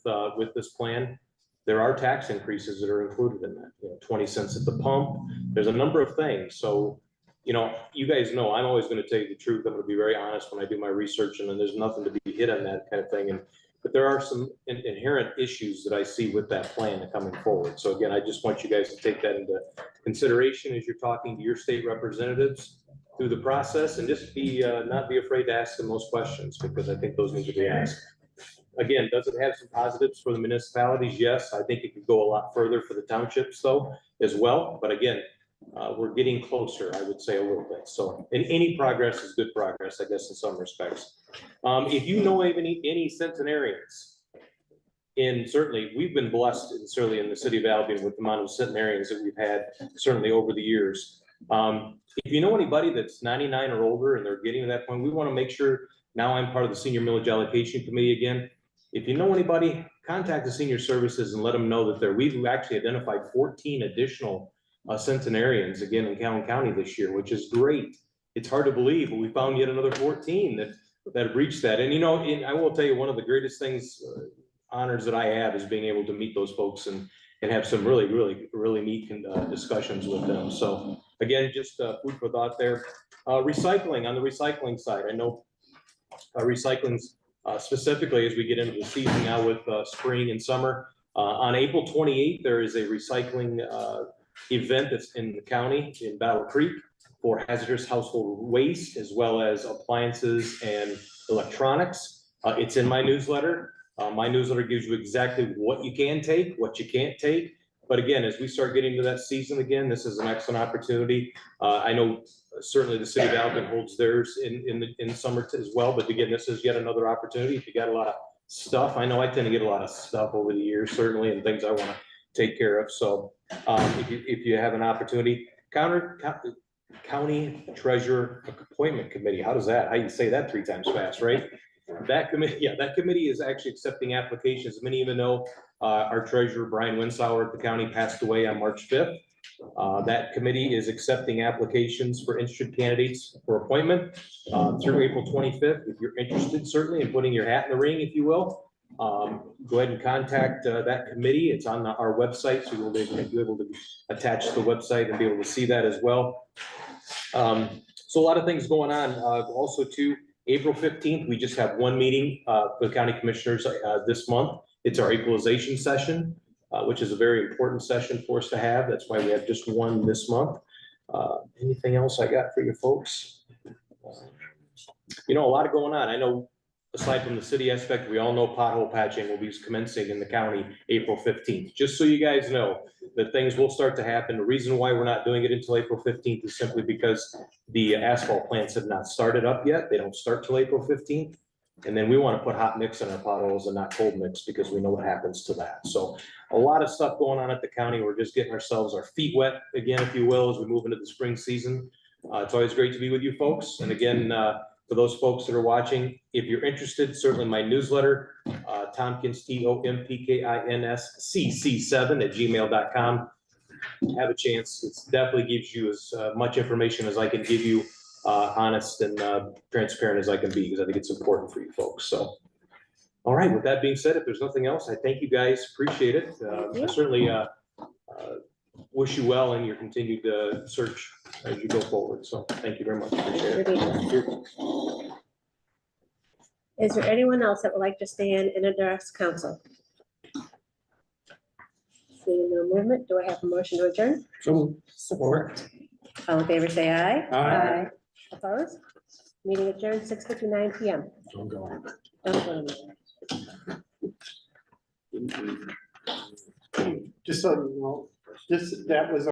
this plan, there are tax increases that are included in that, 20 cents at the pump. There's a number of things. So, you guys know, I'm always going to tell you the truth. I'm going to be very honest when I do my research, and then there's nothing to be hid on that kind of thing. But there are some inherent issues that I see with that plan coming forward. So again, I just want you guys to take that into consideration as you're talking to your state representatives through the process, and just not be afraid to ask them those questions, because I think those need to be asked. Again, does it have some positives for the municipalities? Yes, I think it could go a lot further for the townships though as well. But again, we're getting closer, I would say, a little bit. So any progress is good progress, I guess, in some respects. If you know of any centenarians, and certainly we've been blessed, and certainly in the city of Albion, with the amount of centenarians that we've had certainly over the years. If you know anybody that's 99 or older and they're getting to that point, we want to make sure, now I'm part of the Senior Millage Allocation Committee again. If you know anybody, contact the senior services and let them know that we've actually identified 14 additional centenarians again in Calhoun County this year, which is great. It's hard to believe, but we found yet another 14 that have reached that. And I will tell you, one of the greatest things, honors that I have is being able to meet those folks and have some really neat discussions with them. So again, just food for thought there. Recycling, on the recycling side, I know recycling specifically as we get into the season now with spring and summer. On April 28th, there is a recycling event that's in the county in Battle Creek for hazardous household waste, as well as appliances and electronics. It's in my newsletter. My newsletter gives you exactly what you can take, what you can't take. But again, as we start getting to that season again, this is an excellent opportunity. I know Certainly, the city of Albion holds theirs in summer as well, but again, this is yet another opportunity. If you got a lot of stuff, I know I tend to get a lot of stuff over the years, certainly, and things I want to take care of. So if you have an opportunity, County Treasurer Appointment Committee, how does that, how you say that 3 times fast, right? That committee is actually accepting applications. Many of you know, our treasurer, Brian Winsauer at the county, passed away on March 5th. That committee is accepting applications for interested candidates for appointment through April 25th. If you're interested, certainly, in putting your hat in the ring, if you will, go ahead and contact that committee. It's on our website, so you'll be able to attach the website and be able to see that as well. So a lot of things going on. Also, too, April 15th, we just have one meeting for the county commissioners this month. It's our equalization session, which is a very important session for us to have. That's why we have just one this month. Anything else I got for you folks? A lot going on. I know, aside from the city aspect, we all know pothole patching will be commencing in the county April 15th. Just so you guys know that things will start to happen. The reason why we're not doing it until April 15th is simply because the asphalt plants have not started up yet. They don't start till April 15th. And then we want to put hot mix in our potholes and not cold mix, because we know what happens to that. So a lot of stuff going on at the county. We're just getting our feet wet again, if you will, as we move into the spring season. It's always great to be with you folks. And again, for those folks that are watching, if you're interested, certainly my newsletter, Tompkins, TOMPKINSCC7 @gmail.com. Have a chance. It definitely gives you as much information as I can give you, honest and transparent as I can be, because I think it's important for you folks. So, all right, with that being said, if there's nothing else, I thank you guys. Appreciate it. I certainly wish you well in your continued search as you go forward. So thank you very much. Appreciate it. Is there anyone else that would like to stand and address council? Seeing no movement, do I have a motion to adjourn? Support. All in favor, say aye. Aye. Opposed? Meeting adjourned, 6:59 PM. Don't go. Don't go. Just so you know, that was